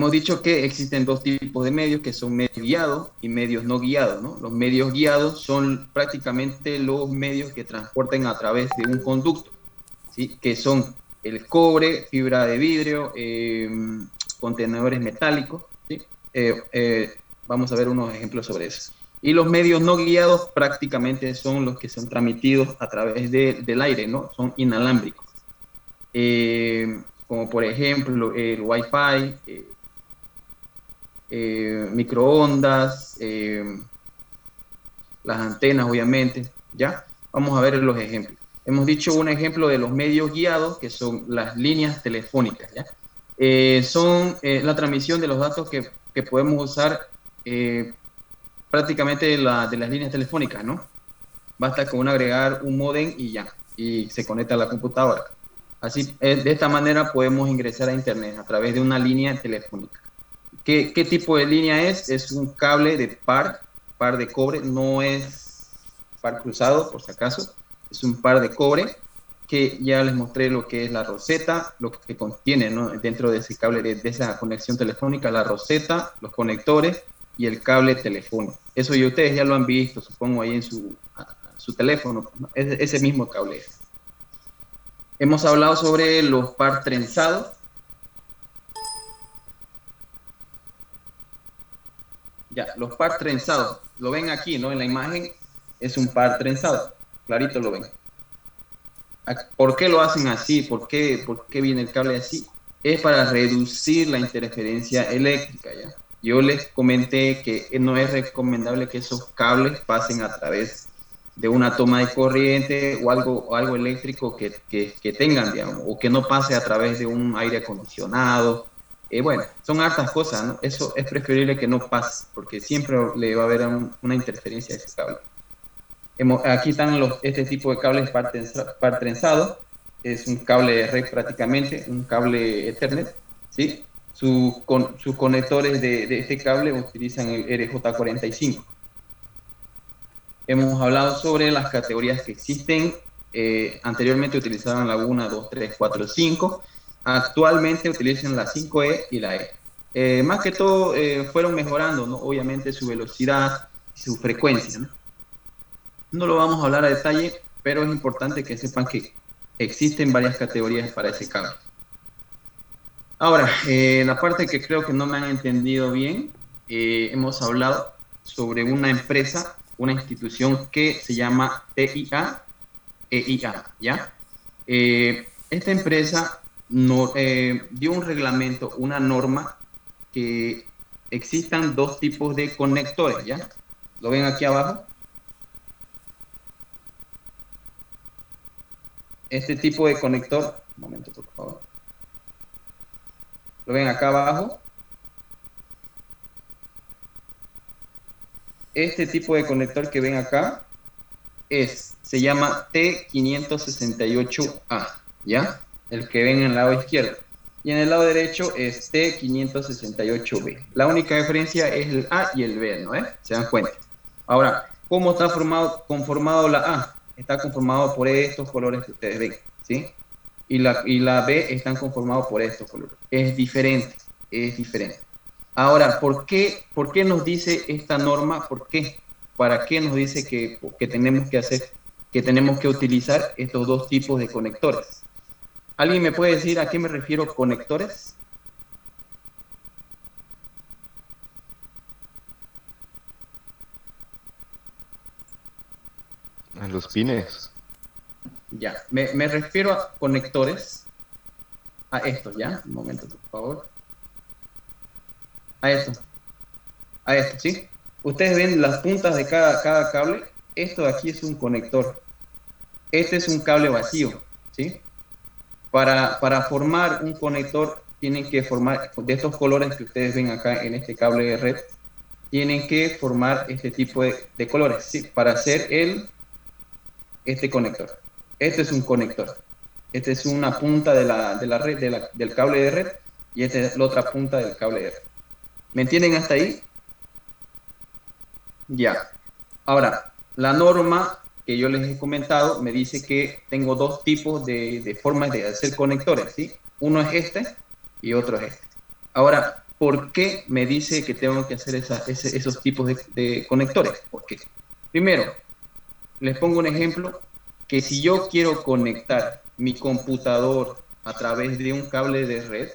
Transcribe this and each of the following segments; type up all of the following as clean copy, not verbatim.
hemos dicho que existen dos tipos de medios, que son medios guiados y medios no guiados, ¿no? Los medios guiados son prácticamente los medios que transportan a través de un conducto, ¿sí? Que son el cobre, fibra de vidrio, contenedores metálicos, ¿sí? Vamos a ver unos ejemplos sobre eso. Y los medios no guiados prácticamente son los que son transmitidos a través del aire, ¿no? Son inalámbricos. Como por ejemplo el Wi-Fi, microondas, las antenas, obviamente, ¿ya? Vamos a ver los ejemplos. Hemos dicho un ejemplo de los medios guiados, que son las líneas telefónicas, ¿ya? Son la transmisión de los datos que podemos usar prácticamente de las líneas telefónicas, ¿no? Basta con agregar un módem y ya, y se conecta a la computadora. Así, de esta manera podemos ingresar a internet a través de una línea telefónica. ¿Qué tipo de línea es? Es un cable de par de cobre, no es par cruzado, por si acaso, es un par de cobre, que ya les mostré lo que es la roseta, lo que contiene, ¿no? Dentro de ese cable, de esa conexión telefónica, la roseta, los conectores y el cable telefónico. Eso ya ustedes ya lo han visto, supongo, ahí en su teléfono, ¿no? Ese mismo cable. Hemos hablado sobre los par trenzados. Ya, los par trenzados, lo ven aquí, ¿no? En la imagen es un par trenzado, clarito lo ven. ¿Por qué lo hacen así? ¿Por qué viene el cable así? Es para reducir la interferencia eléctrica, ¿ya? Yo les comenté que no es recomendable que esos cables pasen a través de una toma de corriente o algo eléctrico que tengan, digamos, o que no pase a través de un aire acondicionado. Bueno, son hartas cosas, ¿no? Eso es preferible que no pase, porque siempre le va a haber una interferencia a ese cable. Aquí están este tipo de cables par trenzado, es un cable de red prácticamente, un cable Ethernet, ¿sí? Sus conectores de este cable utilizan el RJ45. Hemos hablado sobre las categorías que existen. Anteriormente utilizaban la 1, 2, 3, 4, 5. Actualmente utilizan la 5E y la E. Más que todo fueron mejorando, ¿no? Obviamente su velocidad y su frecuencia, ¿no? No lo vamos a hablar a detalle, pero es importante que sepan que existen varias categorías para ese cable. Ahora, la parte que creo que no me han entendido bien, hemos hablado sobre una empresa, una institución que se llama TIA, EIA, ¿ya? Esta empresa dio un reglamento, una norma, que existan dos tipos de conectores, ¿ya? ¿Lo ven aquí abajo? Este tipo de conector, un momento por favor, lo ven acá abajo. Este tipo de conector que ven acá se llama T568A, ¿ya? El que ven en el lado izquierdo. Y en el lado derecho es T568B. La única diferencia es el A y el B, ¿no? ¿Se dan cuenta? Ahora, ¿cómo está conformado la A? Está conformado por estos colores que ustedes ven, ¿sí? Y la B están conformados por estos colores. Es diferente, es diferente. Ahora, ¿por qué nos dice esta norma? ¿Por qué? ¿Para qué nos dice que tenemos que utilizar estos dos tipos de conectores? ¿Alguien me puede decir a qué me refiero conectores? A los pines. Ya, me refiero a conectores, a estos, ¿ya? Un momento, por favor. A esto, ¿sí? Ustedes ven las puntas de cada cable. Esto de aquí es un conector. Este es un cable vacío, ¿sí? Para formar un conector, tienen que formar, de estos colores que ustedes ven acá en este cable de red, tienen que formar este tipo de colores, ¿sí? Para hacer este conector. Este es un conector. Esta es una punta de la red, del cable de red, y esta es la otra punta del cable de red. ¿Me entienden hasta ahí? Ya. Ahora, la norma que yo les he comentado me dice que tengo dos tipos de formas de hacer conectores, ¿sí? Uno es este y otro es este. Ahora, ¿por qué me dice que tengo que hacer esos tipos de conectores? Porque, primero, les pongo un ejemplo, que si yo quiero conectar mi computador a través de un cable de red,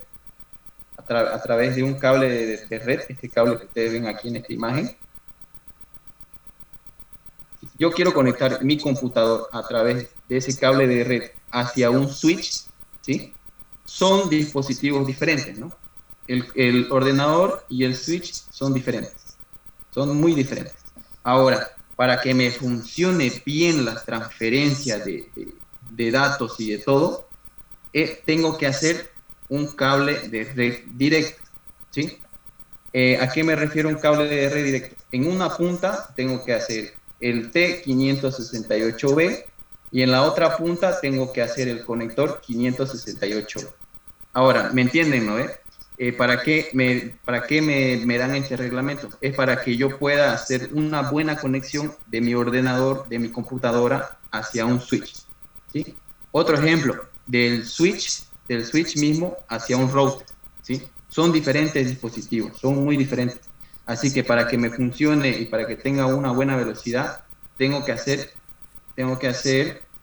a través de un cable de red, este cable que ustedes ven aquí en esta imagen, yo quiero conectar mi computador a través de ese cable de red hacia un switch, ¿sí? Son dispositivos diferentes, ¿no? El ordenador y el switch son diferentes, son muy diferentes. Ahora, para que me funcione bien las transferencias de datos y de todo, tengo que hacer un cable de red directo, ¿sí? ¿A qué me refiero un cable de red directo? En una punta tengo que hacer el T568B y en la otra punta tengo que hacer el conector 568. Ahora, ¿me entienden, no? ¿Para qué me dan este reglamento? Es para que yo pueda hacer una buena conexión de mi ordenador, de mi computadora, hacia un switch, ¿sí? Otro ejemplo, del switch mismo hacia un router, ¿sí? Son diferentes dispositivos, son muy diferentes. Así que para que me funcione y para que tenga una buena velocidad, tengo que hacer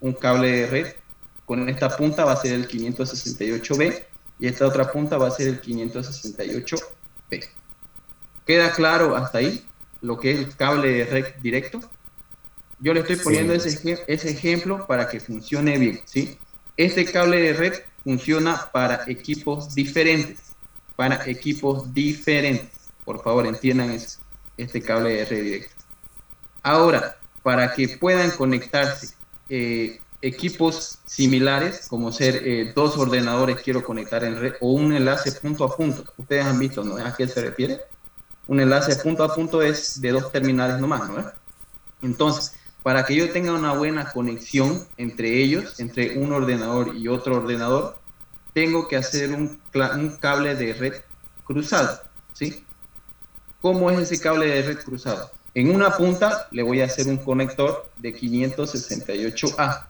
un cable de red. Con esta punta va a ser el 568B y esta otra punta va a ser el 568B. ¿Queda claro hasta ahí lo que es el cable de red directo? Yo le estoy poniendo ese ejemplo para que funcione bien, ¿sí? Este cable de red funciona para equipos diferentes, Por favor, entiendan eso, este cable de red directo. Ahora, para que puedan conectarse equipos similares, como ser dos ordenadores quiero conectar en red, o un enlace punto a punto. Ustedes han visto, ¿no? ¿A qué se refiere? Un enlace punto a punto es de dos terminales nomás, ¿no? Entonces, para que yo tenga una buena conexión entre ellos, entre un ordenador y otro ordenador, tengo que hacer un cable de red cruzado, ¿sí? ¿Cómo es ese cable de red cruzado? En una punta le voy a hacer un conector de 568A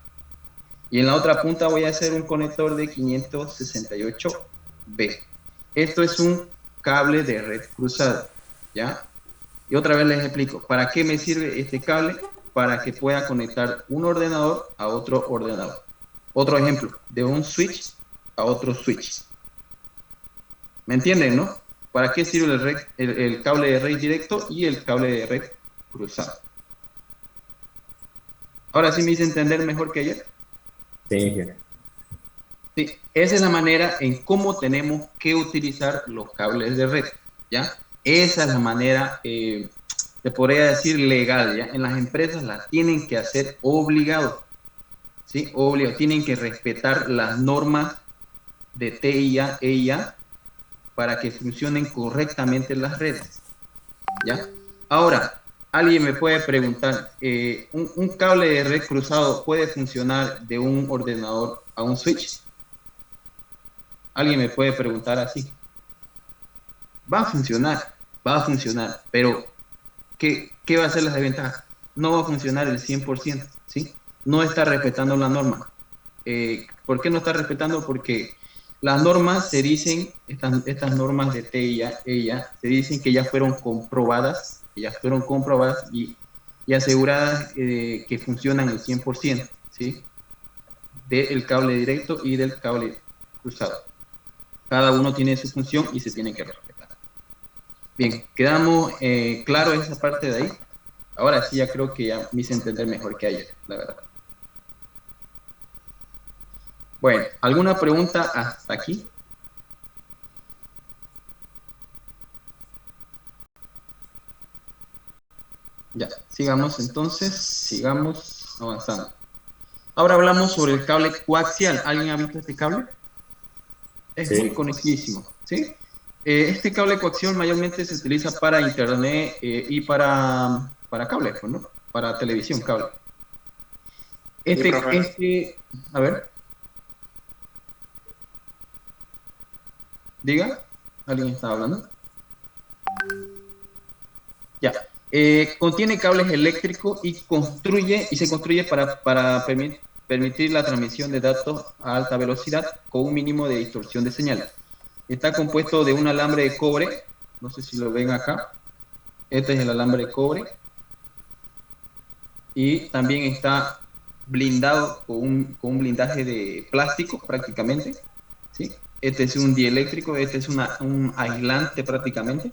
y en la otra punta voy a hacer un conector de 568B. Esto es un cable de red cruzado, ¿ya? Y otra vez les explico, ¿para qué me sirve este cable? Para que pueda conectar un ordenador a otro ordenador. Otro ejemplo, de un switch a otro switch. ¿Me entienden, no? ¿Para qué sirve el cable de red directo y el cable de red cruzado? Ahora sí me hice entender mejor que ayer. Sí. Sí, esa es la manera en cómo tenemos que utilizar los cables de red, ¿ya? Esa es la manera, se podría decir legal, ¿ya? En las empresas las tienen que hacer obligado, ¿sí? Obligado, tienen que respetar las normas de TIA, EIA, para que funcionen correctamente las redes, ¿ya? Ahora, alguien me puede preguntar, ¿un cable de red cruzado puede funcionar de un ordenador a un switch? Alguien me puede preguntar así. Va a funcionar, pero ¿qué va a ser la desventaja? No va a funcionar el 100%, ¿sí? No está respetando la norma. ¿Por qué no está respetando? Porque las normas se dicen, estas normas de TIA, se dicen que ya fueron comprobadas y aseguradas que funcionan el 100%, ¿sí? Del cable directo y del cable cruzado. Cada uno tiene su función y se tiene que respetar. Bien, quedamos claro esa parte de ahí. Ahora sí ya creo que ya me hice entender mejor que ayer, la verdad. Bueno, ¿alguna pregunta hasta aquí? Ya, sigamos entonces, sigamos avanzando. Ahora hablamos sobre el cable coaxial. ¿Alguien ha visto este cable? Es muy conocidísimo, ¿sí? Este cable coaxial mayormente se utiliza para internet y para cable, pues, ¿no? Para televisión, cable. A ver. Diga, ¿alguien está hablando? Ya. Contiene cables eléctricos y se construye para permitir la transmisión de datos a alta velocidad con un mínimo de distorsión de señal. Está compuesto de un alambre de cobre no sé si lo ven acá. Este es el alambre de cobre. Y también está blindado con un blindaje de plástico prácticamente, ¿sí? Este es un dieléctrico, este es un aislante prácticamente.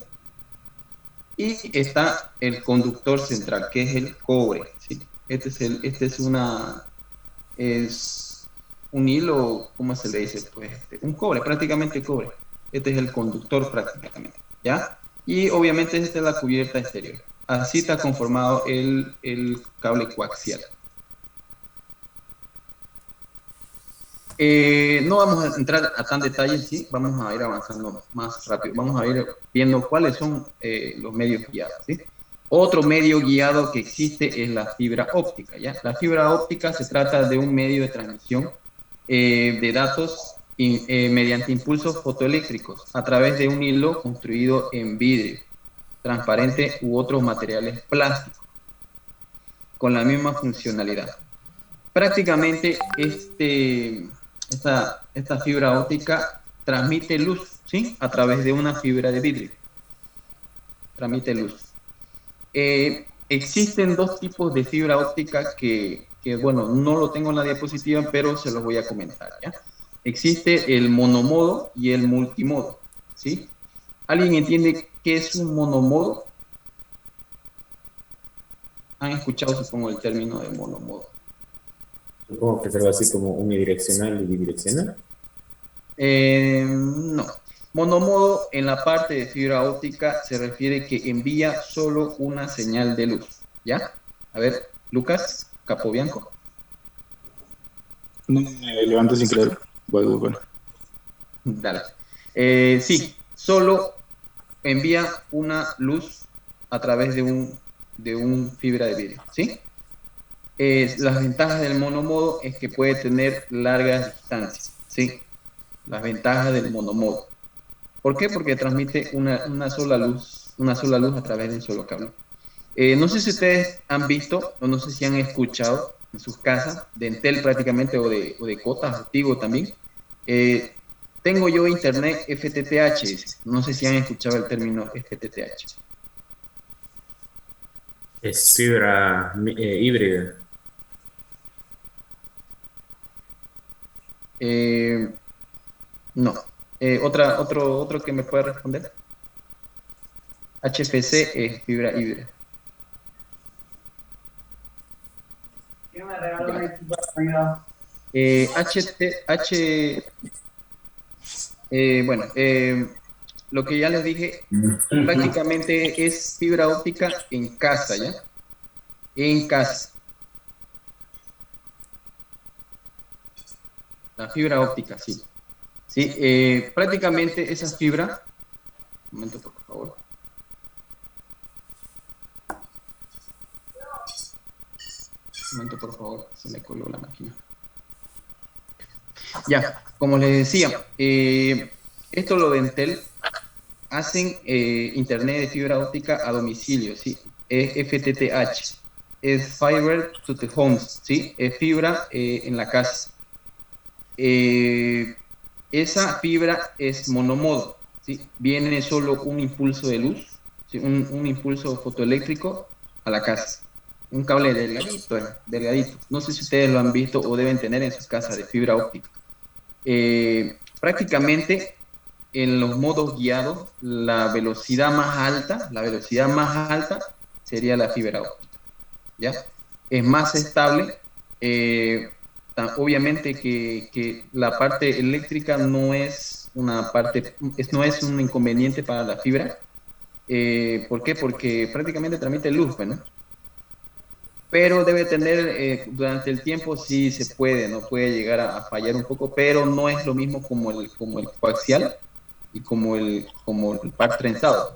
Y está el conductor central, que es el cobre, ¿sí? Este es un hilo, ¿cómo se le dice? Pues un cobre, prácticamente cobre. Este es el conductor prácticamente, ¿ya? Y obviamente esta es la cubierta exterior. Así está conformado el cable coaxial. No vamos a entrar a tan detalle, sí, vamos a ir avanzando más rápido. Vamos a ir viendo cuáles son los medios guiados, ¿sí? Otro medio guiado que existe es la fibra óptica, ¿ya? La fibra óptica se trata de un medio de transmisión de datos mediante impulsos fotoeléctricos a través de un hilo construido en vidrio, transparente u otros materiales plásticos, con la misma funcionalidad. Prácticamente esta fibra óptica transmite luz, ¿sí? A través de una fibra de vidrio. Transmite luz. Existen dos tipos de fibra óptica que, bueno, no lo tengo en la diapositiva, pero se los voy a comentar, ¿ya? Existe el monomodo y el multimodo, ¿sí? ¿Alguien entiende qué es un monomodo? ¿Han escuchado, supongo, el término de monomodo? Supongo que es algo así como unidireccional y bidireccional. No. Monomodo en la parte de fibra óptica se refiere que envía solo una señal de luz, ¿ya? A ver, Lucas Capobianco. No me levanto sin creer. Bueno. Dale. Sí, solo envía una luz a través de un fibra de vidrio, ¿sí? Las ventajas del monomodo es que puede tener largas distancias, ¿sí? Las ventajas del monomodo. ¿Por qué? Porque transmite una sola luz a través de un solo cable. No sé si ustedes han visto o no sé si han escuchado en sus casas de Entel prácticamente o de Cotas, Tigo también. Tengo yo internet FTTH, no sé si han escuchado el término FTTH. Es fibra híbrida. No. Otro que me pueda responder. HFC es fibra híbrida. Bueno, lo que ya les dije, prácticamente es fibra óptica en casa, ¿ya? En casa. La fibra óptica, sí. Sí, prácticamente esa fibra. Un momento, por favor. Un momento, por favor. Se me coló la máquina. Ya, como les decía, esto lo de Entel hacen internet de fibra óptica a domicilio, ¿sí? FTTH. Es Fiber to the Homes, ¿sí? Es fibra en la casa. Esa fibra es monomodo, ¿sí? Viene solo un impulso de luz, ¿sí? un impulso fotoeléctrico a la casa. Un cable delgadito, delgadito. No sé si ustedes lo han visto o deben tener en sus casas de fibra óptica. Prácticamente en los modos guiados, la velocidad más alta sería la fibra óptica, ¿ya? Es más estable. Obviamente que la parte eléctrica no es no es un inconveniente para la fibra. ¿Por qué? Porque prácticamente transmite luz, ¿no? Pero debe tener, durante el tiempo sí se puede, no puede llegar a fallar un poco, pero no es lo mismo como el coaxial y como el par trenzado.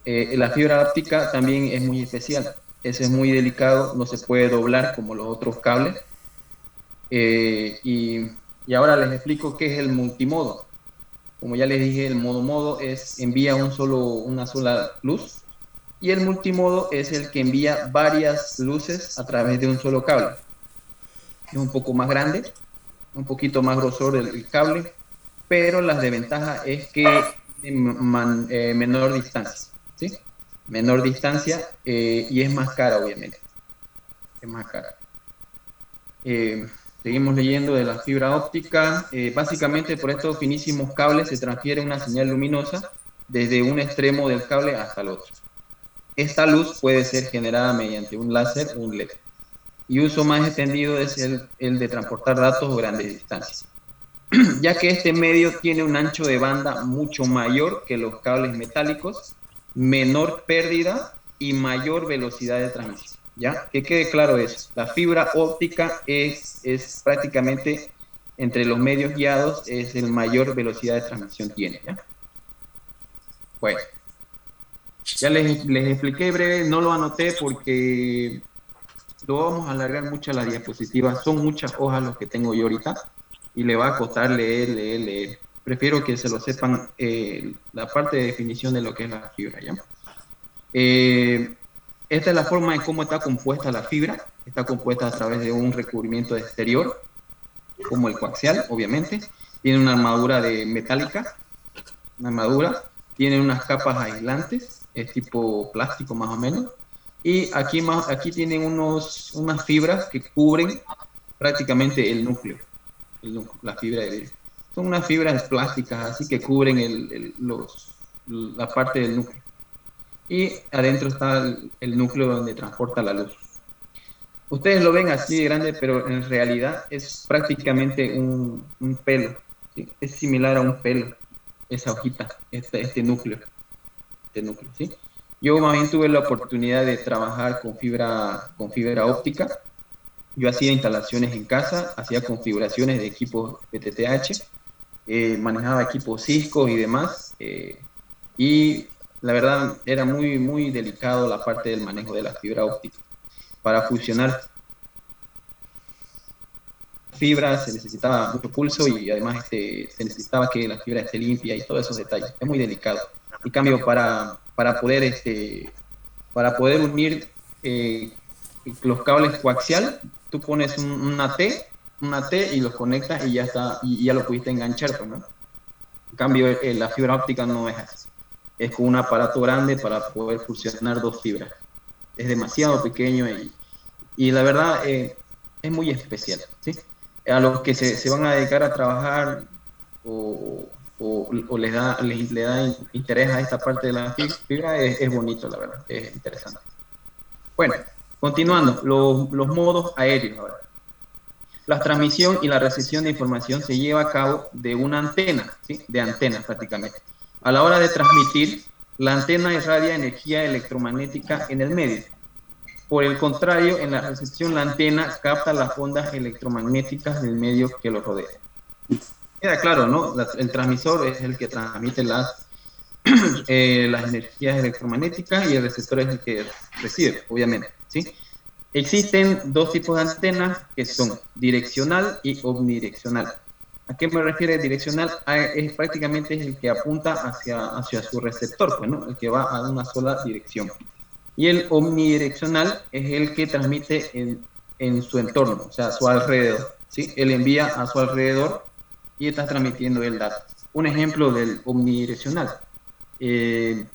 La fibra óptica también es muy especial, ese es muy delicado, no se puede doblar como los otros cables. Y ahora les explico qué es el multimodo. Como ya les dije, el monomodo envía una sola luz, y el multimodo es el que envía varias luces a través de un solo cable. Es un poco más grande, un poquito más grosor el cable, pero la desventaja es que menor distancia, ¿sí? Menor distancia y es más cara, obviamente. Es más cara. Seguimos leyendo de la fibra óptica. Básicamente por estos finísimos cables se transfiere una señal luminosa desde un extremo del cable hasta el otro. Esta luz puede ser generada mediante un láser o un LED. Y uso más extendido es el de transportar datos a grandes distancias, ya que este medio tiene un ancho de banda mucho mayor que los cables metálicos, menor pérdida y mayor velocidad de transmisión. ¿Ya? Que quede claro eso. La fibra óptica es prácticamente, entre los medios guiados, es el mayor velocidad de transmisión tiene, ¿ya? Bueno, ya les expliqué breve, no lo anoté porque lo vamos a alargar mucho a la diapositiva. Son muchas hojas los que tengo yo ahorita y le va a costar leer. Prefiero que se lo sepan la parte de definición de lo que es la fibra, ¿ya? Esta es la forma de cómo está compuesta la fibra. Está compuesta a través de un recubrimiento exterior, como el coaxial, obviamente. Tiene una armadura metálica, una armadura. Tiene unas capas aislantes, es tipo plástico más o menos. Y aquí tienen unas fibras que cubren prácticamente el núcleo, la fibra de vidrio. Son unas fibras plásticas así que cubren la parte del núcleo. Y adentro está el núcleo donde transporta la luz. Ustedes lo ven así de grande, pero en realidad es prácticamente un pelo, ¿sí? Es similar a un pelo, esa hojita, este núcleo, ¿sí? Yo más bien tuve la oportunidad de trabajar con fibra óptica. Yo hacía instalaciones en casa, hacía configuraciones de equipos PTTH, manejaba equipos Cisco y demás, y la verdad era muy, muy delicado la parte del manejo de la fibra óptica. Para fusionar fibras se necesitaba mucho pulso y además se necesitaba que la fibra esté limpia y todos esos detalles. Es muy delicado. En cambio, para poder unir los cables coaxial, tú pones una T y los conectas y ya está, y ya lo pudiste enganchar, pues, ¿no? En cambio, la fibra óptica no es así. Es con un aparato grande para poder fusionar dos fibras. Es demasiado pequeño y la verdad es muy especial, ¿sí? A los que se van a dedicar a trabajar o le da interés a esta parte de la fibra, es bonito, la verdad, es interesante. Bueno, continuando, los modos aéreos ahora. La transmisión y la recepción de información se lleva a cabo de una antena, ¿sí? De antena prácticamente. A la hora de transmitir, la antena irradia energía electromagnética en el medio. Por el contrario, en la recepción la antena capta las ondas electromagnéticas del medio que lo rodea. Queda claro, ¿no? El transmisor es el que transmite las energías electromagnéticas y el receptor es el que recibe, obviamente, ¿sí? Existen dos tipos de antenas que son direccional y omnidireccional. ¿A qué me refiere direccional? Prácticamente es el que apunta hacia su receptor, pues, ¿no? El que va a una sola dirección. Y el omnidireccional es el que transmite en su entorno, o sea, a su alrededor, ¿sí? Él envía a su alrededor y está transmitiendo el dato. Un ejemplo del omnidireccional,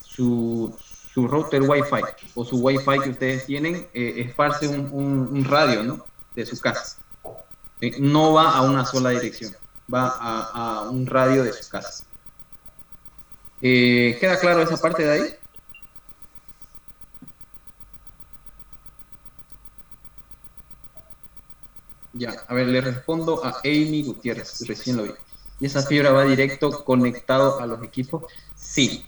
su router Wi-Fi o su Wi-Fi que ustedes tienen esparce un radio, ¿no? De su casa. No va a una sola dirección, va a un radio de su casa. ¿Queda claro esa parte de ahí? Ya, a ver, le respondo a Amy Gutiérrez, recién lo vi. ¿Y esa fibra va directo conectado a los equipos? Sí.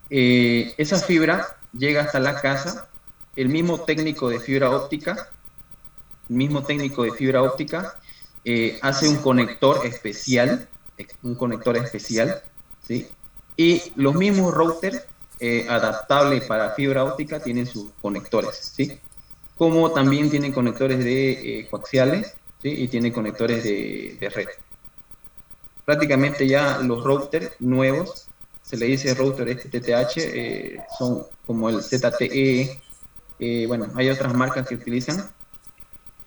Esa fibra llega hasta la casa, el mismo técnico de fibra óptica, hace un conector especial, ¿sí? Y los mismos routers adaptables para fibra óptica tienen sus conectores, ¿sí? Como también tienen conectores de coaxiales, ¿sí? Y tienen conectores de red. Prácticamente ya los routers nuevos, se le dice router FTTH, son como el ZTE, bueno, hay otras marcas que utilizan,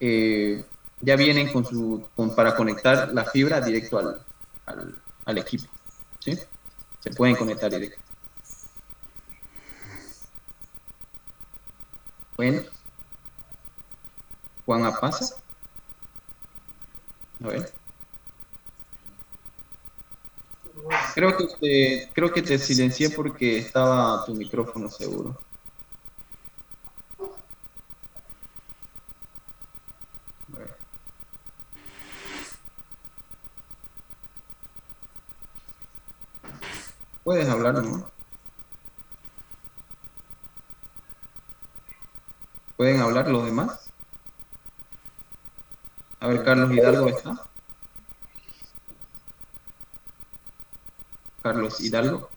ya vienen para conectar la fibra directo al equipo, ¿sí? Se pueden conectar directo. Bueno. Juan Apasa. A ver. Creo que te silencié porque estaba tu micrófono seguro. A ver. Puedes hablar, ¿no? ¿Pueden hablar los demás? A ver, Carlos Hidalgo está. Carlos Hidalgo.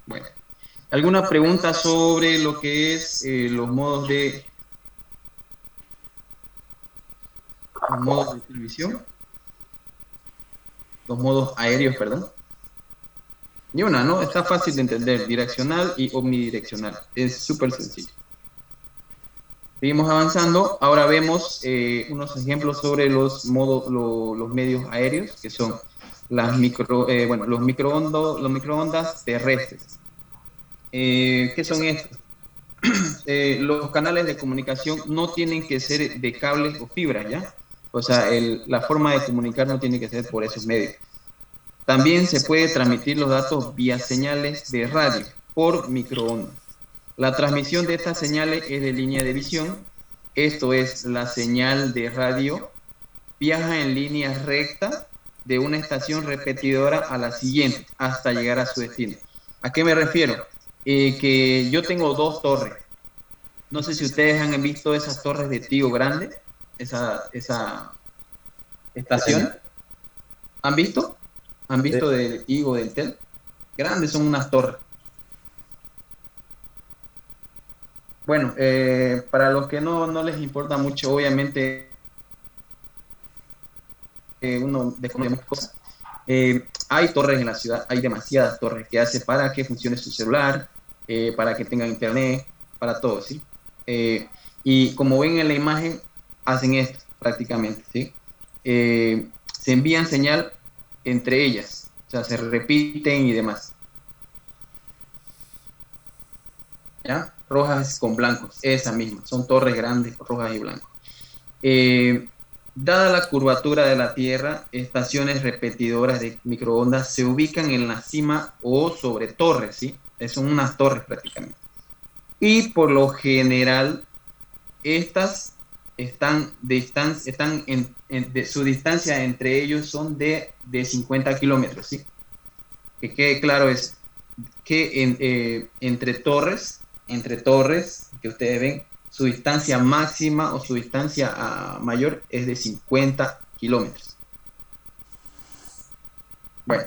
Bueno. ¿Alguna pregunta sobre lo que es los modos de televisión? Los modos aéreos, perdón. Ni una, ¿no? Está fácil de entender. Direccional y omnidireccional. Es súper sencillo. Seguimos avanzando. Ahora vemos unos ejemplos sobre los modos, los medios aéreos, que son los microondas terrestres. ¿Qué son estos? Los canales de comunicación no tienen que ser de cables o fibras, ¿ya? O sea, la forma de comunicar no tiene que ser por esos medios. También se puede transmitir los datos vía señales de radio por microondas. La transmisión de estas señales es de línea de visión. Esto es, la señal de radio viaja en línea recta de una estación repetidora a la siguiente hasta llegar a su destino. ¿A qué me refiero? Que yo tengo dos torres. No sé si ustedes han visto esas torres de Tigo Grande, esa estación. ¿Han visto? ¿Han visto de Tigo, del Tel? Grandes son unas torres. Bueno, para los que no les importa mucho, obviamente, uno desconoce muchas cosas. Hay torres en la ciudad, hay demasiadas torres que hace para que funcione su celular, para que tengan internet, para todo, ¿sí? Y como ven en la imagen, hacen esto prácticamente, ¿sí? Se envían señal entre ellas, o sea, se repiten y demás. ¿Ya? Rojas con blancos, esa misma, son torres grandes, rojas y blancos. Dada la curvatura de la Tierra, estaciones repetidoras de microondas se ubican en la cima o sobre torres, ¿sí? Son unas torres prácticamente. Y por lo general, estas su distancia entre ellos son de 50 kilómetros, ¿sí? Que quede claro es que entre torres, que ustedes ven, su distancia máxima o su distancia mayor es de 50 kilómetros. Bueno,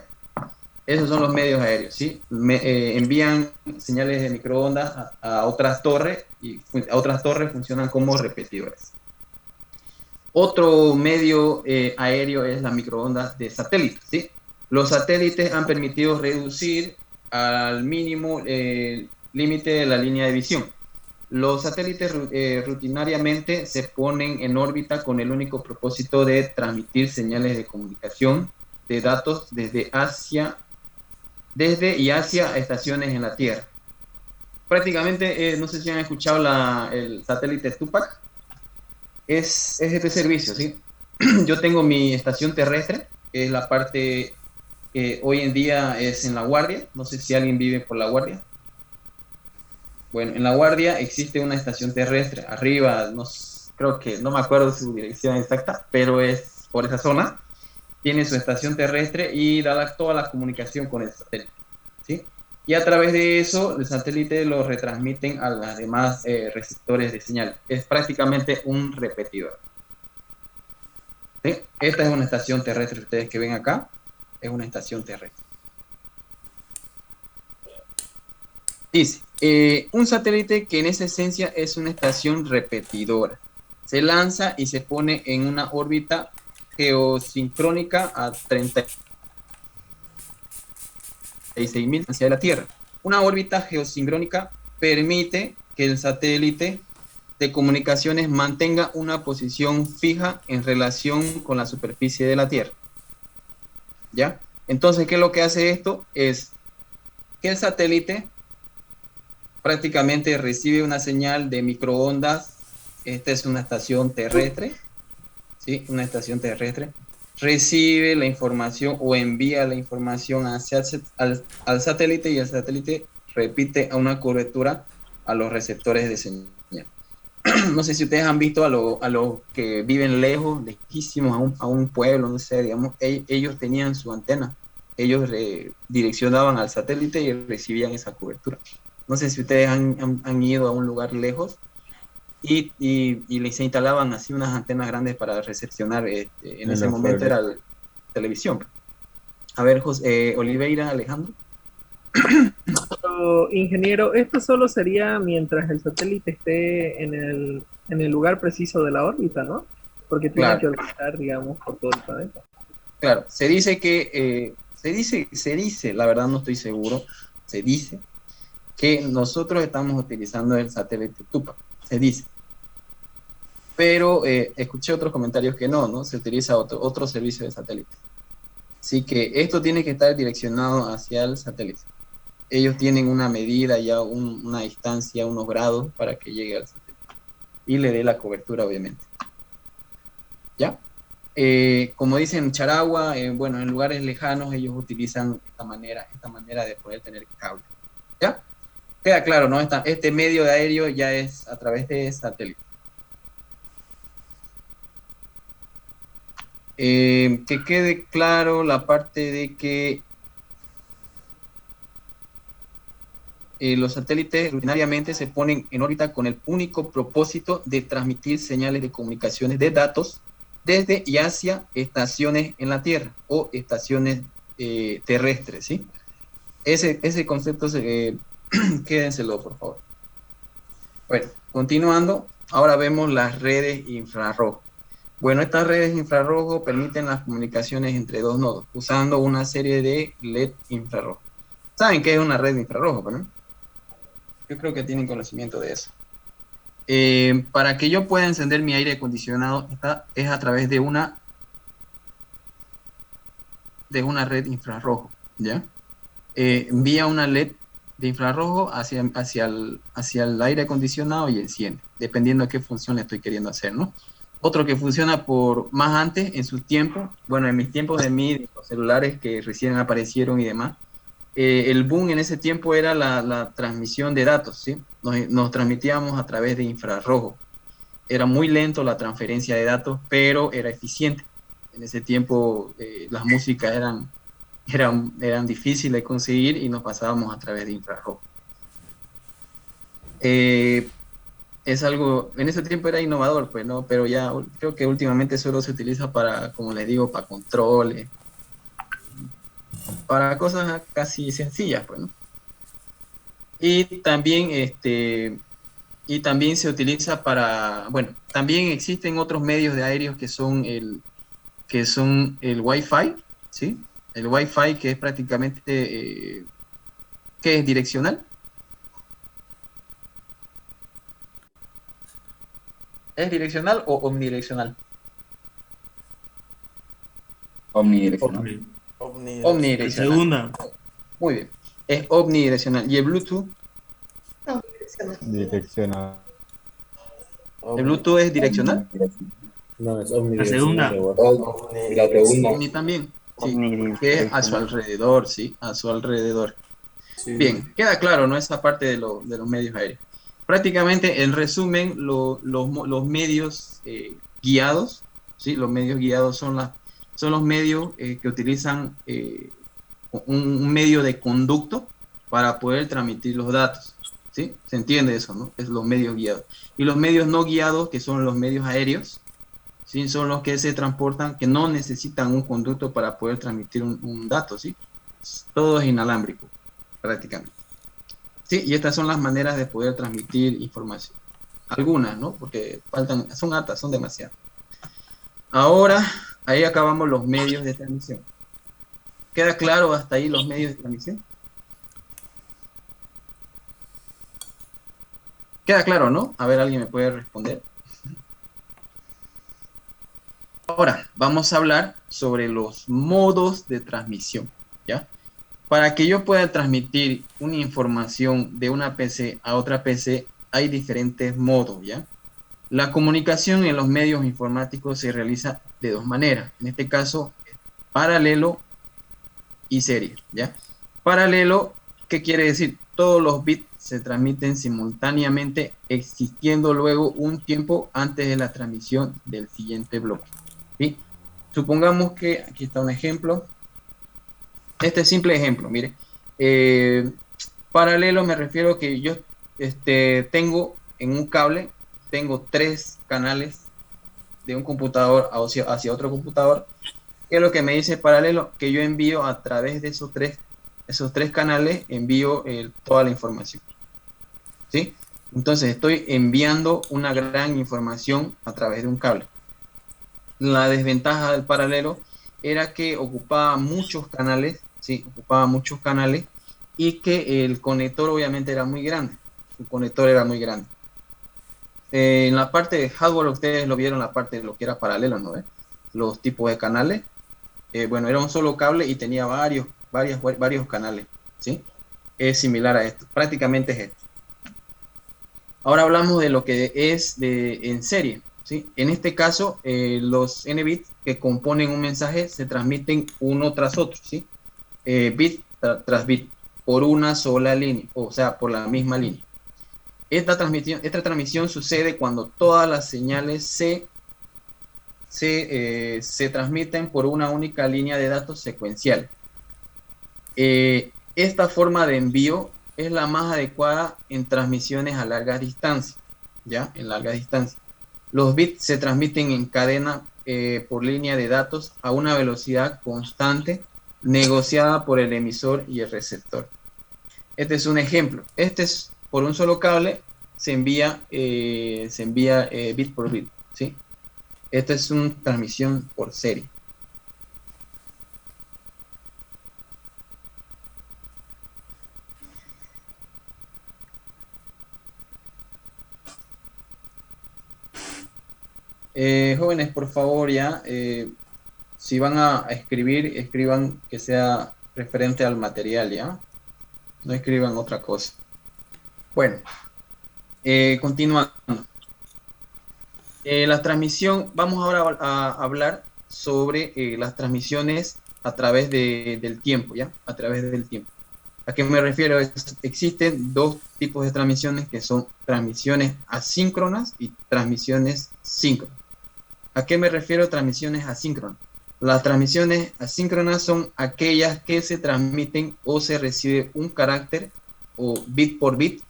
esos son los medios aéreos, ¿sí? Envían señales de microondas a otras torres y a otras torres funcionan como repetidores. Otro medio aéreo es la microondas de satélites, ¿sí? Los satélites han permitido reducir al mínimo límite de la línea de visión. Los satélites rutinariamente se ponen en órbita con el único propósito de transmitir señales de comunicación de datos desde y hacia estaciones en la Tierra. Prácticamente, no sé si han escuchado el satélite Tupac, es este servicio, ¿sí? Yo tengo mi estación terrestre, que es la parte que hoy en día es en La Guardia, no sé si alguien vive por La Guardia. Bueno, en La Guardia existe una estación terrestre, arriba, creo que, no me acuerdo su dirección exacta, pero es por esa zona. Tiene su estación terrestre y da toda la comunicación con el satélite, ¿sí? Y a través de eso, el satélite lo retransmiten a los demás receptores de señal. Es prácticamente un repetidor, ¿sí? Esta es una estación terrestre, ustedes que ven acá, es una estación terrestre. Dice, un satélite que en esa esencia es una estación repetidora. Se lanza y se pone en una órbita geosincrónica a 36.000 hacia la Tierra. Una órbita geosincrónica permite que el satélite de comunicaciones mantenga una posición fija en relación con la superficie de la Tierra. ¿Ya? Entonces, ¿qué es lo que hace esto? Es que el satélite prácticamente recibe una señal de microondas. Esta es una estación terrestre, ¿sí? Una estación terrestre. Recibe la información o envía la información hacia al satélite, y el satélite repite a una cobertura a los receptores de señal. No sé si ustedes han visto a los que viven lejos, lejísimos, a un pueblo, no sé, digamos, ellos tenían su antena, ellos direccionaban al satélite y recibían esa cobertura. No sé si ustedes han ido a un lugar lejos y les instalaban así unas antenas grandes para recepcionar, en ese momento era la televisión. A ver, José, Oliveira, Alejandro. Pero, ingeniero, esto solo sería mientras el satélite esté en el lugar preciso de la órbita, ¿no? Porque tiene que Claro, orbitar, digamos, por todo el planeta. claro, se dice que, se dice, la verdad no estoy seguro, se dice que nosotros estamos utilizando el satélite Tupac, se dice. Pero escuché otros comentarios que no, ¿no? Se utiliza otro servicio de satélite. Así que esto tiene que estar direccionado hacia el satélite. Ellos tienen una medida, ya una distancia, unos grados para que llegue al satélite. Y le dé la cobertura, obviamente. ¿Ya? Como dicen Charagua, bueno, en lugares lejanos ellos utilizan esta manera de poder tener cable. ¿Ya? Queda claro, ¿no? Este medio de aéreo ya es a través de satélite. Que quede claro la parte de que los satélites rutinariamente se ponen en órbita con el único propósito de transmitir señales de comunicaciones de datos desde y hacia estaciones en la Tierra o estaciones terrestres, ¿sí? Ese concepto, quédenselo, por favor. Bueno, continuando, ahora vemos las redes infrarrojas. Bueno, estas redes infrarrojo permiten las comunicaciones entre dos nodos, usando una serie de LED infrarrojo. ¿Saben qué es una red infrarrojo, no? Yo creo que tienen conocimiento de eso. Para que yo pueda encender mi aire acondicionado, es a través de una red infrarrojo, ¿ya? Envía una LED de infrarrojo hacia el aire acondicionado y enciende, dependiendo de qué función le estoy queriendo hacer, ¿no? Otro que funciona por más antes, en sus tiempos, bueno, en mis tiempos de los celulares que recién aparecieron y demás, el boom en ese tiempo era la transmisión de datos, ¿sí? Nos transmitíamos a través de infrarrojo. Era muy lento la transferencia de datos, pero era eficiente. En ese tiempo las músicas eran difíciles de conseguir y nos pasábamos a través de infrarrojo. Es algo, en ese tiempo era innovador, pues, ¿no? Pero ya creo que últimamente solo se utiliza para, como les digo, para controles, para cosas casi sencillas, pues, ¿no? Y también, se utiliza para, bueno, también existen otros medios de aéreos que son el Wi-Fi, ¿sí? El Wi-Fi, que es prácticamente, ¿qué es? ¿Direccional? ¿Es direccional o omnidireccional? Omnidireccional. Omnidireccional. Segunda. Muy bien. Es omnidireccional. ¿Y el Bluetooth? Direccional. ¿El Bluetooth es direccional? No, es La omnidireccional. segunda. igual. La segunda. Omni también. Sí, que es a su alrededor, sí, a su alrededor. Bien, queda claro, ¿no? Esa parte de los medios aéreos. Prácticamente, en resumen, los medios guiados, ¿sí? Los medios guiados son los medios que utilizan un medio de conducto para poder transmitir los datos, ¿sí? Se entiende eso, ¿no? Es los medios guiados. Y los medios no guiados, que son los medios aéreos, ¿sí? Son los que se transportan, que no necesitan un conducto para poder transmitir un dato, ¿sí? Todo es inalámbrico, prácticamente. Sí, y estas son las maneras de poder transmitir información. Algunas, ¿no? Porque son hartas, son demasiadas. Ahora, ahí acabamos los medios de transmisión. ¿Queda claro hasta ahí los medios de transmisión? ¿Queda claro, no? A ver, ¿alguien me puede responder? Ahora, vamos a hablar sobre los modos de transmisión, ¿ya? Para que yo pueda transmitir una información de una PC a otra PC, hay diferentes modos, ¿ya? La comunicación en los medios informáticos se realiza de dos maneras. En este caso, paralelo y serie, ¿ya? Paralelo, ¿qué quiere decir? Todos los bits se transmiten simultáneamente, existiendo luego un tiempo antes de la transmisión del siguiente bloque, ¿sí? Supongamos que aquí está un ejemplo. Este simple ejemplo, mire. Paralelo me refiero que yo tengo en un cable, tengo 3 canales de un computador hacia otro computador. ¿Qué es lo que me dice paralelo? Que yo envío a través de esos tres canales, envío toda la información, ¿sí? Entonces estoy enviando una gran información a través de un cable. La desventaja del paralelo era que ocupaba muchos canales, ¿sí? Ocupaba muchos canales, y que el conector obviamente era muy grande. El conector era muy grande. En la parte de hardware, ustedes lo vieron, la parte de lo que era paralelo, ¿no? Los tipos de canales. Bueno, era un solo cable y tenía varios canales, ¿sí? Es similar a esto, prácticamente es esto. Ahora hablamos de lo que es en serie, ¿sí? En este caso, los n bits que componen un mensaje se transmiten uno tras otro, ¿sí? Bit tras bit, por una sola línea, o sea, por la misma línea. Esta transmisión sucede cuando todas las señales se transmiten por una única línea de datos secuencial. Esta forma de envío es la más adecuada en transmisiones a larga distancia, ¿ya? En larga distancia. Los bits se transmiten en cadena por línea de datos a una velocidad constante negociada por el emisor y el receptor. Este es un ejemplo. Este es por un solo cable, se envía bit por bit, ¿sí? Esta es una transmisión por serie. Jóvenes, por favor, ya, si van a escribir, escriban que sea referente al material, ¿ya? No escriban otra cosa. Bueno, continuando. La transmisión, vamos ahora a hablar sobre las transmisiones a través del tiempo, ¿ya? A través del tiempo. ¿A qué me refiero? Existen dos tipos de transmisiones que son transmisiones asíncronas y transmisiones síncronas. ¿A qué me refiero transmisiones asíncronas? Las transmisiones asíncronas son aquellas que se transmiten o se recibe un carácter o bit por bit,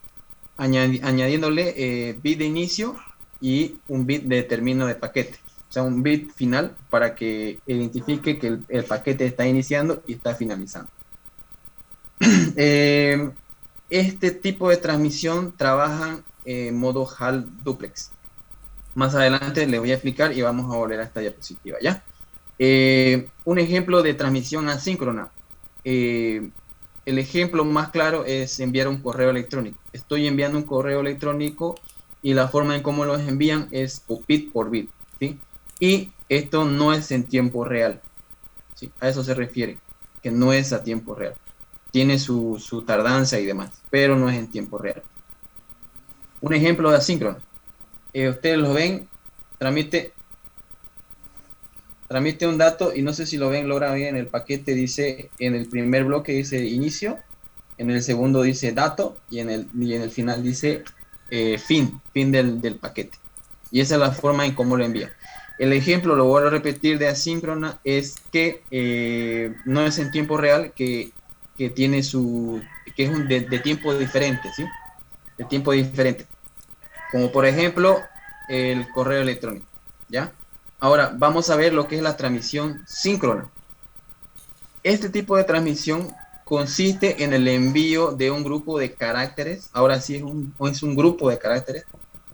añadiéndole bit de inicio y un bit de término de paquete. O sea, un bit final para que identifique que el paquete está iniciando y está finalizando. Este tipo de transmisión trabaja en modo HAL duplex. Más adelante les voy a explicar y vamos a volver a esta diapositiva, ¿ya? Un ejemplo de transmisión asíncrona. El ejemplo más claro es enviar un correo electrónico. Estoy enviando un correo electrónico y la forma en cómo los envían es bit por bit, ¿sí? Y esto no es en tiempo real, ¿sí? A eso se refiere, que no es a tiempo real. Tiene su tardanza y demás, pero no es en tiempo real. Un ejemplo de asíncrono. Ustedes lo ven, transmite un dato y no sé si lo ven, logra bien, el paquete dice, en el primer bloque dice inicio, en el segundo dice dato y en el final dice fin del paquete. Y esa es la forma en cómo lo envía. El ejemplo, lo voy a repetir, de asíncrona es que no es en tiempo real, que tiene que es de tiempo diferente, ¿sí? De tiempo diferente. Como por ejemplo, el correo electrónico, ¿ya? Ahora, vamos a ver lo que es la transmisión síncrona. Este tipo de transmisión consiste en el envío de un grupo de caracteres, ahora sí es un grupo de caracteres,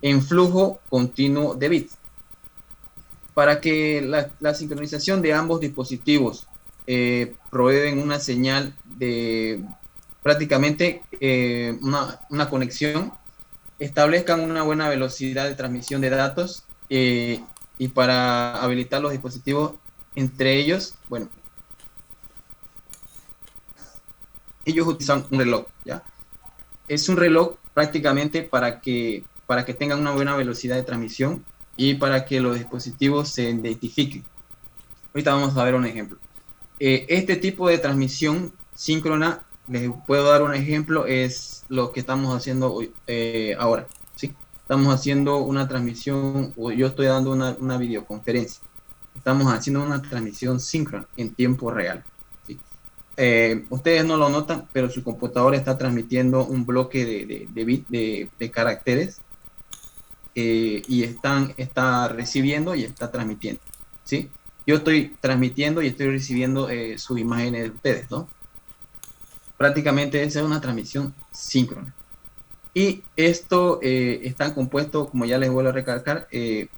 en flujo continuo de bits. Para que la sincronización de ambos dispositivos proveen una señal de prácticamente una conexión, establezcan una buena velocidad de transmisión de datos y para habilitar los dispositivos Entre ellos, bueno, ellos utilizan un reloj, ¿ya? Es un reloj prácticamente para que tengan una buena velocidad de transmisión y para que los dispositivos se identifiquen. Ahorita vamos a ver un ejemplo. Este tipo de transmisión síncrona, les puedo dar un ejemplo, es lo que estamos haciendo hoy, ahora, ¿sí? Estamos haciendo una transmisión, o yo estoy dando una videoconferencia. Estamos haciendo una transmisión síncrona en tiempo real, ¿sí? Ustedes no lo notan, pero su computadora está transmitiendo un bloque de caracteres y está recibiendo y está transmitiendo, ¿sí? Yo estoy transmitiendo y estoy recibiendo sus imágenes de ustedes, ¿no? Prácticamente esa es una transmisión síncrona. Y esto está compuesto, como ya les vuelvo a recalcar, en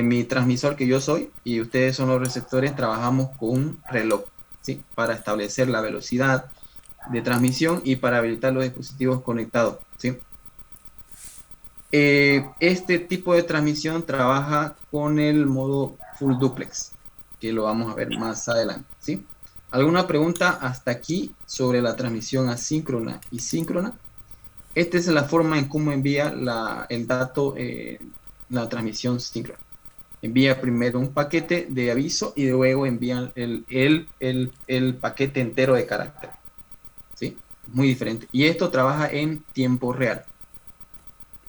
mi transmisor que yo soy y ustedes son los receptores, trabajamos con un reloj, ¿sí? Para establecer la velocidad de transmisión y para habilitar los dispositivos conectados, ¿sí? Este tipo de transmisión trabaja con el modo full duplex, que lo vamos a ver más adelante, ¿sí? ¿Alguna pregunta hasta aquí sobre la transmisión asíncrona y síncrona? Esta es la forma en cómo envía el dato, la transmisión síncrona. Envía primero un paquete de aviso y luego envía el paquete entero de carácter, ¿sí? Muy diferente. Y esto trabaja en tiempo real.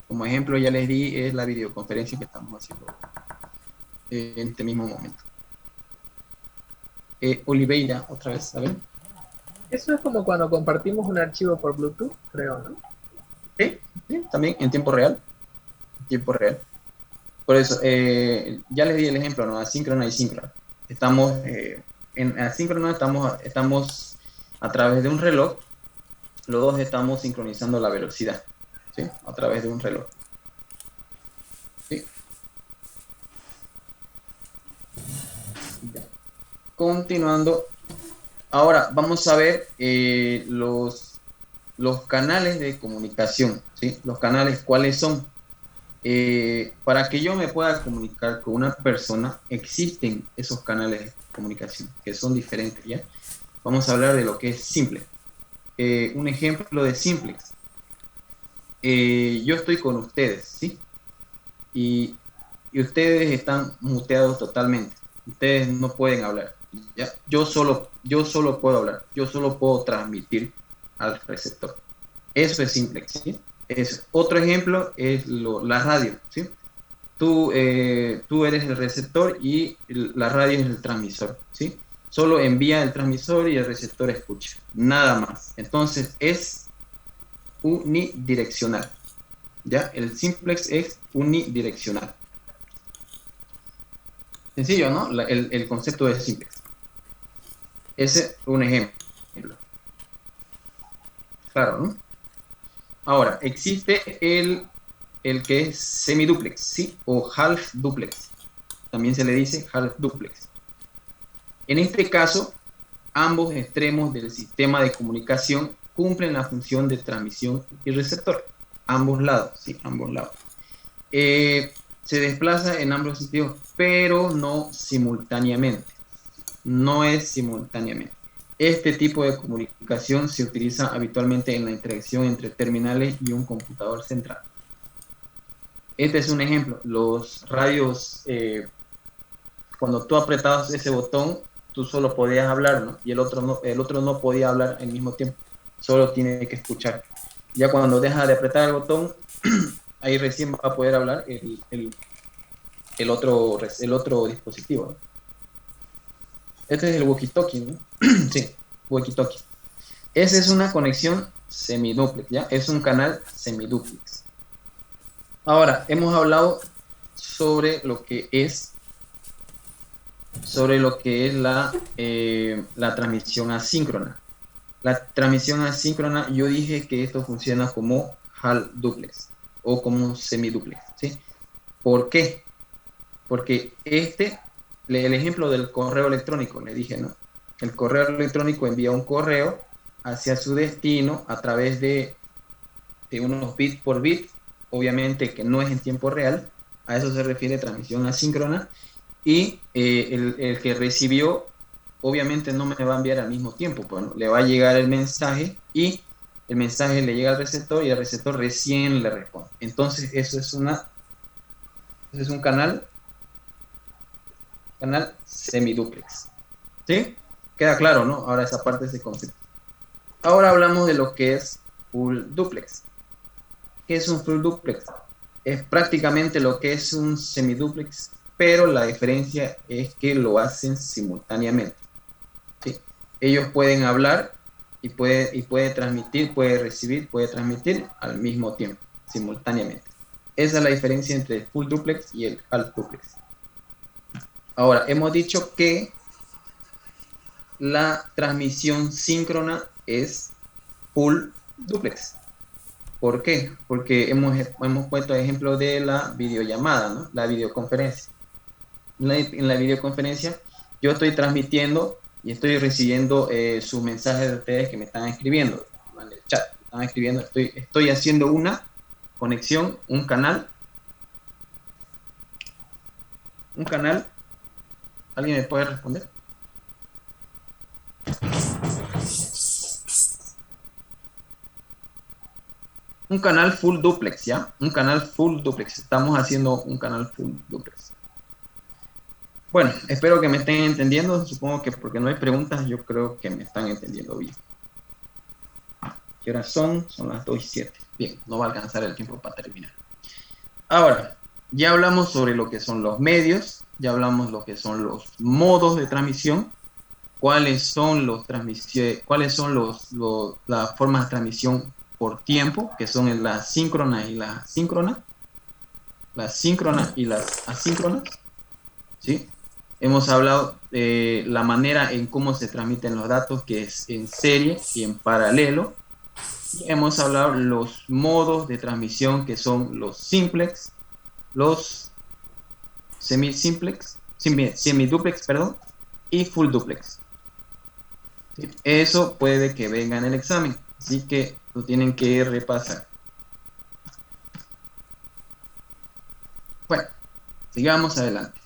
Como ejemplo, ya les di, es la videoconferencia que estamos haciendo en este mismo momento. Oliveira, otra vez, ¿saben? Eso es como cuando compartimos un archivo por Bluetooth, creo, ¿no? Sí, sí, también en tiempo real. Tiempo real. Por eso, ya les di el ejemplo, ¿no? Asíncrona y síncrona. Estamos, en asíncrona estamos a través de un reloj, los dos estamos sincronizando la velocidad, ¿sí? A través de un reloj. ¿Sí? Ya. Continuando, ahora vamos a ver los canales de comunicación, ¿sí? Los canales, ¿cuáles son? Para que yo me pueda comunicar con una persona, existen esos canales de comunicación que son diferentes, ¿ya? Vamos a hablar de lo que es simple. Un ejemplo de simplex. Yo estoy con ustedes, ¿sí? Y ustedes están muteados totalmente. Ustedes no pueden hablar, ¿ya? Yo solo puedo hablar. Yo solo puedo transmitir al receptor. Eso es simplex, ¿sí? Otro ejemplo es la radio, ¿sí? Tú eres el receptor y la radio es el transmisor, ¿sí? Solo envía el transmisor y el receptor escucha, nada más. Entonces es unidireccional, ¿ya? El simplex es unidireccional. Sencillo, ¿no? El concepto de simplex. Ese es un ejemplo. Claro, ¿no? Ahora, existe el que es semiduplex, ¿sí? O half duplex. También se le dice half duplex. En este caso, ambos extremos del sistema de comunicación cumplen la función de transmisión y receptor. Ambos lados, ¿sí? Ambos lados. Se desplaza en ambos sentidos, pero no simultáneamente. No es simultáneamente. Este tipo de comunicación se utiliza habitualmente en la interacción entre terminales y un computador central. Este es un ejemplo. Los radios, cuando tú apretabas ese botón, tú solo podías hablar, ¿no? Y el otro no podía hablar al mismo tiempo. Solo tiene que escuchar. Ya cuando deja de apretar el botón, ahí recién va a poder hablar el otro dispositivo, ¿no? Este es el walkie-talkie, ¿no? Sí, walkie-talkie. Esa es una conexión semiduplex, ¿ya? Es un canal semiduplex. Ahora, hemos hablado sobre lo que es la transmisión asíncrona. La transmisión asíncrona, yo dije que esto funciona como half duplex o como semiduplex, ¿sí? ¿Por qué? Porque el ejemplo del correo electrónico, le dije, ¿no? El correo electrónico envía un correo hacia su destino a través de unos bits por bit, obviamente que no es en tiempo real, a eso se refiere transmisión asíncrona, y el que recibió obviamente no me va a enviar al mismo tiempo, pues, ¿no? Le va a llegar el mensaje y el mensaje le llega al receptor y el receptor recién le responde. Entonces eso es un canal semiduplex. ¿Sí? Queda claro, ¿no? Ahora esa parte de ese concepto. Ahora hablamos de lo que es full duplex. ¿Qué es un full duplex? Es prácticamente lo que es un semiduplex, pero la diferencia es que lo hacen simultáneamente. ¿Sí? Ellos pueden hablar y puede transmitir, puede recibir, puede transmitir al mismo tiempo, simultáneamente. Esa es la diferencia entre el full duplex y el half duplex. Ahora, hemos dicho que la transmisión síncrona es full duplex. ¿Por qué? Porque hemos puesto ejemplo de la videollamada, ¿no? La videoconferencia. En la videoconferencia yo estoy transmitiendo y estoy recibiendo sus mensajes de ustedes que me están escribiendo en el chat. Me están escribiendo, estoy haciendo una conexión, un canal. ¿Alguien me puede responder? Un canal full duplex, ¿ya? Un canal full duplex. Estamos haciendo un canal full duplex. Bueno, espero que me estén entendiendo. Supongo que porque no hay preguntas, yo creo que me están entendiendo bien. ¿Qué horas son? Son las 2:07. Bien, no va a alcanzar el tiempo para terminar. Ahora, ya hablamos sobre lo que son los medios, ya hablamos lo que son los modos de transmisión, cuáles son las formas de transmisión por tiempo, que son las síncronas y las asíncronas. ¿Sí? Hemos hablado de la manera en cómo se transmiten los datos, que es en serie y en paralelo. Y hemos hablado los modos de transmisión, que son los simplex, los semiduplex, perdón, y full duplex. ¿Sí? Eso puede que venga en el examen, así que lo tienen que repasar. Bueno, sigamos adelante.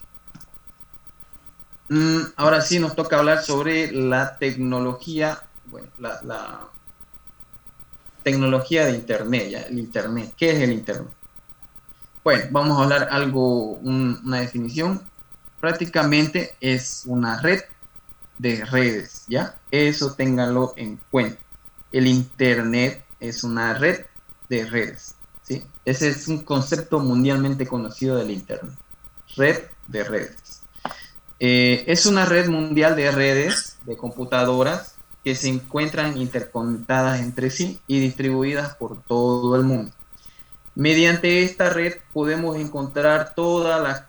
Ahora sí nos toca hablar sobre la tecnología, bueno, la tecnología de Internet, ¿ya? El Internet. ¿Qué es el Internet? Bueno, vamos a hablar una definición. Prácticamente es una red de redes, ¿ya? Eso ténganlo en cuenta. El Internet es una red de redes, ¿sí? Ese es un concepto mundialmente conocido del Internet. Red de redes. Es una red mundial de redes, de computadoras, que se encuentran interconectadas entre sí y distribuidas por todo el mundo. Mediante esta red podemos encontrar toda la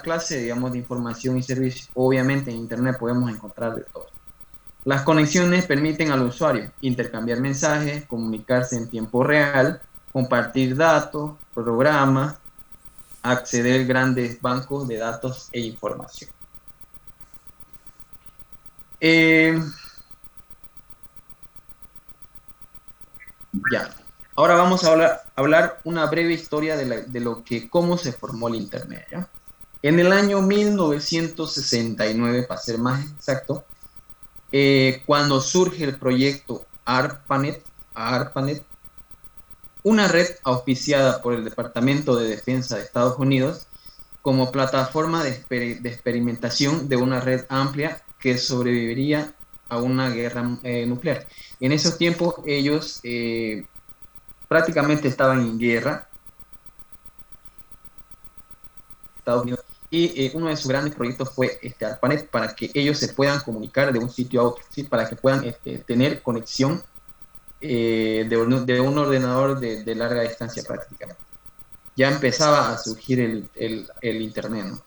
clase, digamos, de información y servicios. Obviamente en Internet podemos encontrar de todo. Las conexiones permiten al usuario intercambiar mensajes, comunicarse en tiempo real, compartir datos, programas, acceder a grandes bancos de datos e información. Ya. Ahora vamos a hablar una breve historia de cómo se formó el Internet, ¿ya? En el año 1969, para ser más exacto, cuando surge el proyecto ARPANET, una red auspiciada por el Departamento de Defensa de Estados Unidos como plataforma de experimentación de una red amplia que sobreviviría a una guerra nuclear. En esos tiempos ellos prácticamente estaban en guerra, Estados Unidos, y uno de sus grandes proyectos fue ARPANET, para que ellos se puedan comunicar de un sitio a otro, ¿sí? Para que puedan tener conexión de un ordenador de larga distancia prácticamente. Ya empezaba a surgir el Internet, ¿no?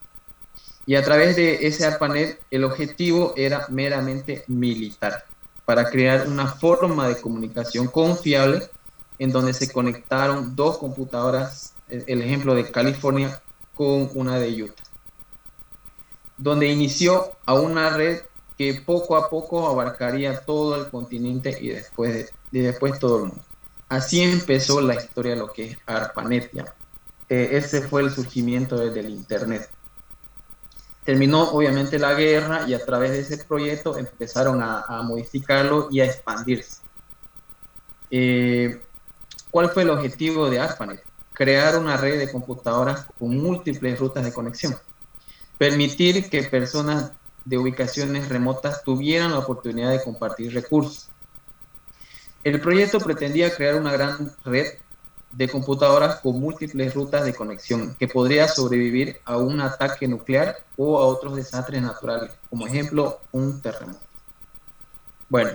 Y a través de ese ARPANET el objetivo era meramente militar, para crear una forma de comunicación confiable en donde se conectaron dos computadoras, el ejemplo de California con una de Utah, donde inició a una red que poco a poco abarcaría todo el continente y después todo el mundo. Así empezó la historia de lo que es ARPANET, ¿ya? Ese fue el surgimiento del Internet. Terminó obviamente la guerra y a través de ese proyecto empezaron a modificarlo y a expandirse. ¿Cuál fue el objetivo de ARPANET? Crear una red de computadoras con múltiples rutas de conexión. Permitir que personas de ubicaciones remotas tuvieran la oportunidad de compartir recursos. El proyecto pretendía crear una gran red de computadoras con múltiples rutas de conexión que podría sobrevivir a un ataque nuclear o a otros desastres naturales, como ejemplo, un terremoto. Bueno,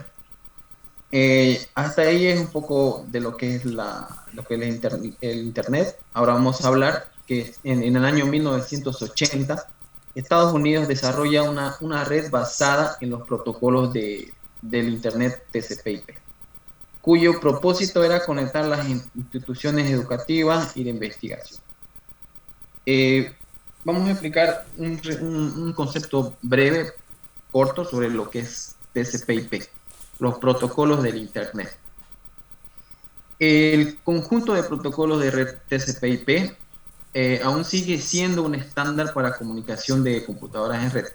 hasta ahí es un poco de lo que es el Internet. Ahora vamos a hablar que en el año 1980 Estados Unidos desarrolla una red basada en los protocolos del Internet TCP/IP, cuyo propósito era conectar las instituciones educativas y de investigación. Vamos a explicar un concepto breve, corto, sobre lo que es TCP/IP, los protocolos del Internet. El conjunto de protocolos de red TCP/IP aún sigue siendo un estándar para comunicación de computadoras en red.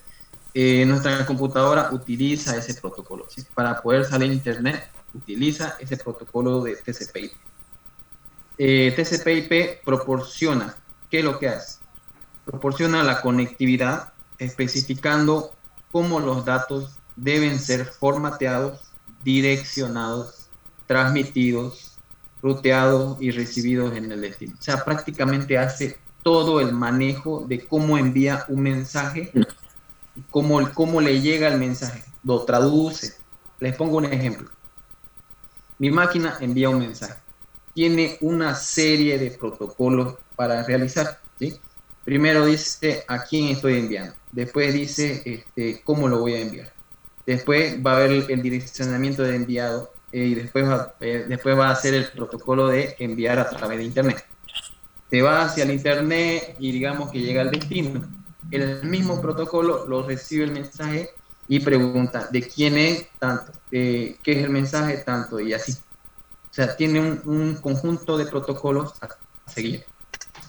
Nuestra computadora utiliza ese protocolo, ¿sí? Para poder salir a Internet, utiliza ese protocolo de TCP/IP. TCP/IP proporciona, ¿qué es lo que hace? Proporciona la conectividad especificando cómo los datos deben ser formateados, direccionados, transmitidos, ruteados y recibidos en el destino. O sea, prácticamente hace todo el manejo de cómo envía un mensaje, cómo le llega el mensaje, lo traduce. Les pongo un ejemplo. Mi máquina envía un mensaje. Tiene una serie de protocolos para realizar, ¿sí? Primero dice a quién estoy enviando. Después dice cómo lo voy a enviar. Después va a haber el direccionamiento de enviado y después va a hacer el protocolo de enviar a través de Internet. Se va hacia el Internet y digamos que llega al destino. El mismo protocolo lo recibe el mensaje y pregunta de quién es tanto, qué es el mensaje tanto y así. O sea, tiene un conjunto de protocolos a seguir.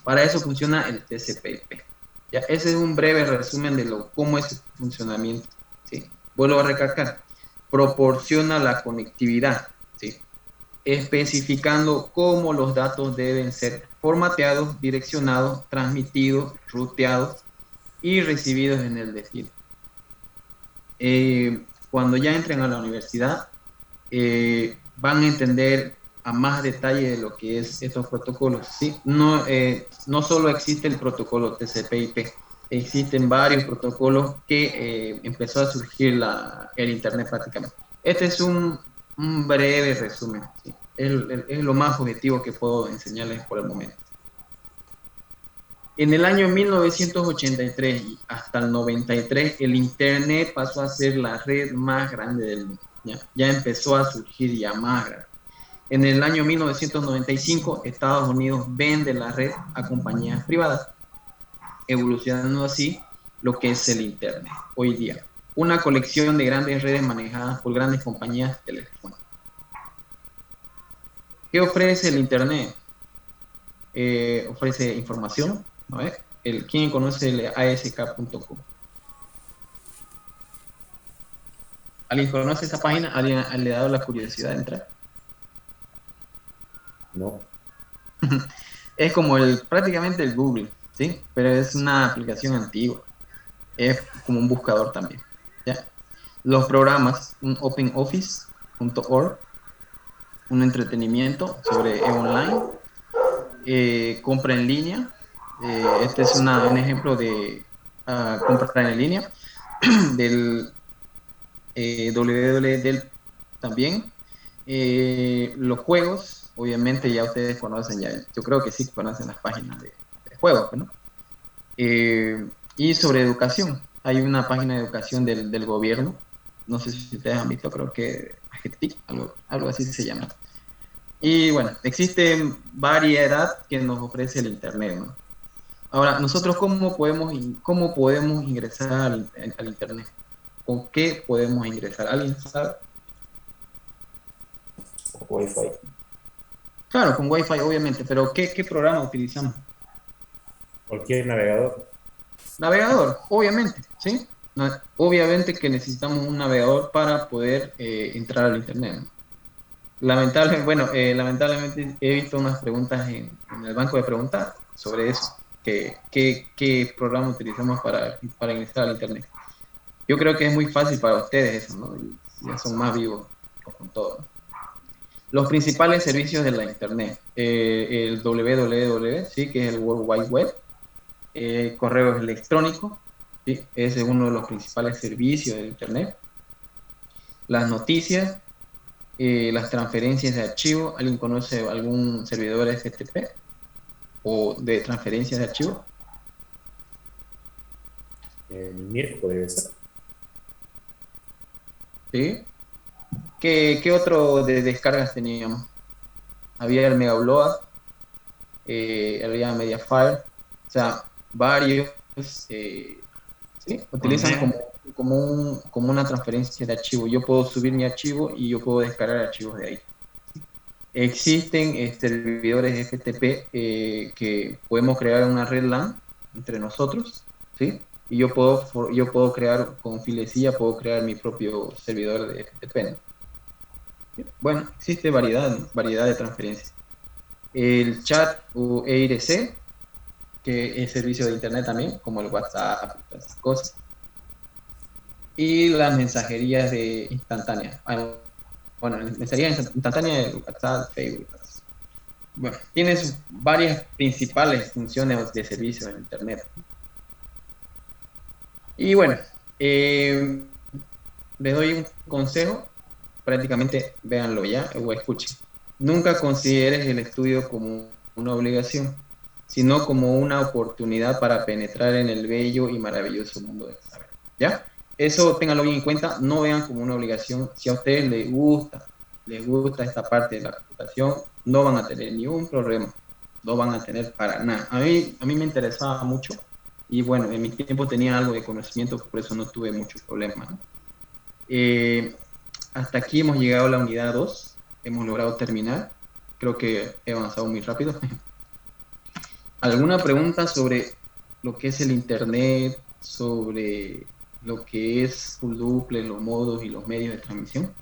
Para eso funciona el TCP/IP. Ya, ese es un breve resumen de cómo es el funcionamiento, ¿sí? Vuelvo a recalcar, proporciona la conectividad, ¿sí? Especificando cómo los datos deben ser formateados, direccionados, transmitidos, ruteados y recibidos en el destino. Cuando ya entren a la universidad, van a entender a más detalle de lo que es estos protocolos, ¿sí? No solo existe el protocolo TCP/IP, existen varios protocolos que empezó a surgir el Internet prácticamente. Este es un breve resumen, ¿sí? Es lo más objetivo que puedo enseñarles por el momento. En el año 1983 hasta el 93, el Internet pasó a ser la red más grande del mundo. Ya empezó a surgir ya más grande. En el año 1995, Estados Unidos vende la red a compañías privadas, evolucionando así lo que es el Internet hoy día. Una colección de grandes redes manejadas por grandes compañías telefónicas. ¿Qué ofrece el Internet? Ofrece información. A ver, ¿quién conoce el ask.com? ¿Alguien conoce esa página? ¿Alguien le ha dado la curiosidad de entrar? No. Es como prácticamente el Google, ¿sí? Pero es una aplicación antigua. Es como un buscador también, ¿ya? Los programas, un OpenOffice.org, un entretenimiento sobre online, compra en línea. Este es un ejemplo de compra en línea del www también. Los juegos, obviamente ya ustedes conocen, yo creo que sí conocen las páginas de juegos, ¿no? Y sobre educación, hay una página de educación del gobierno, no sé si ustedes han visto, creo que algo así se llama. Y bueno, existe variedad que nos ofrece el Internet, ¿no? Ahora, nosotros ¿cómo podemos ingresar al Internet? ¿Con qué podemos ingresar? ¿Alguien sabe? Wi-Fi. Claro, con Wi-Fi obviamente, pero ¿qué programa utilizamos? Cualquier navegador. Navegador, obviamente, ¿sí? Obviamente que necesitamos un navegador para poder entrar al internet, ¿no? Lamentablemente he visto unas preguntas en el banco de preguntas sobre eso, qué programa utilizamos para ingresar al internet. Yo creo que es muy fácil para ustedes eso, ¿no? Ya son más vivos con todo, ¿no? Los principales servicios de la internet, el www, ¿sí? Que es el World Wide Web, correos electrónicos, ¿sí? Ese es uno de los principales servicios de internet. Las noticias, las transferencias de archivos. ¿Alguien conoce algún servidor FTP o de transferencias de archivos? El miércoles. ¿Sí? ¿Qué otro de descargas teníamos? Había el Megaupload, había Mediafire, o sea, varios ¿sí? Utilizan como una transferencia de archivo. Yo puedo subir mi archivo y yo puedo descargar archivos de ahí. Existen servidores FTP que podemos crear una red LAN entre nosotros, ¿sí? Y yo puedo crear con filecilla, puedo crear mi propio servidor de FTP, ¿no? Bueno, existe variedad de transferencias. El chat o EIRC, que es servicio de internet también, como el WhatsApp, esas cosas. Y las mensajerías instantáneas. Bueno, mensajerías instantáneas de WhatsApp, Facebook. Bueno, tiene varias principales funciones de servicio en internet. Y bueno, les doy un consejo, prácticamente véanlo ya o escuchen. Nunca consideres el estudio como una obligación, sino como una oportunidad para penetrar en el bello y maravilloso mundo del saber. ¿Ya? Eso ténganlo bien en cuenta, no vean como una obligación. Si a ustedes les gusta esta parte de la computación, no van a tener ningún problema, no van a tener para nada. A mí me interesaba mucho y bueno, en mi tiempo tenía algo de conocimiento, por eso no tuve mucho problema, ¿no? Hasta aquí hemos llegado a la unidad 2, hemos logrado terminar, creo que he avanzado muy rápido. ¿Alguna pregunta sobre lo que es el internet, sobre lo que es full duplex, los modos y los medios de transmisión?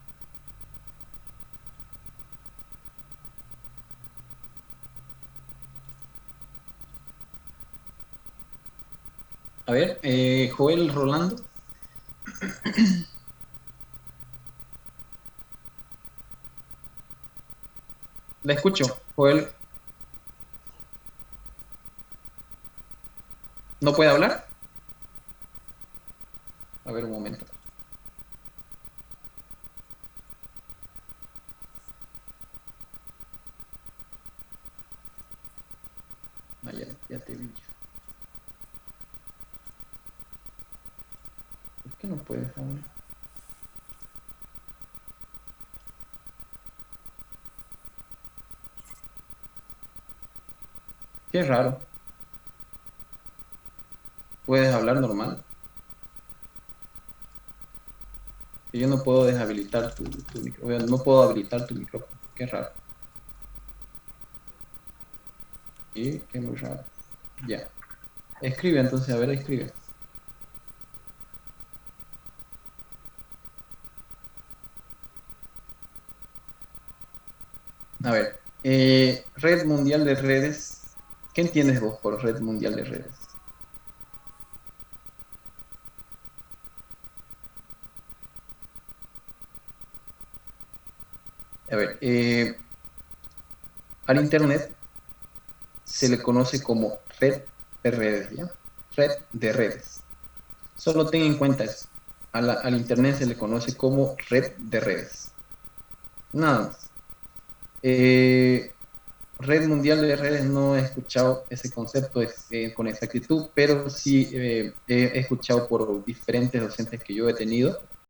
A ver, Joel Rolando. La escucho, Joel. ¿No puede hablar? A ver, un momento. Ah, ya te vi. ¿Por qué no puedes hablar? Qué raro. Puedes hablar normal. Yo no puedo deshabilitar tu micrófono. No puedo habilitar tu micrófono. Qué raro. Y qué muy raro. Ya. Escribe entonces, a ver, escribe. A ver. Red Mundial de Redes. ¿Qué entiendes vos por Red Mundial de Redes? A ver, al Internet se le conoce como red de redes, ¿ya? Red de redes. Solo ten en cuenta eso. Al Internet se le conoce como red de redes. Nada más. Red Mundial de Redes no he escuchado ese concepto con exactitud, pero sí he escuchado por diferentes docentes que yo he tenido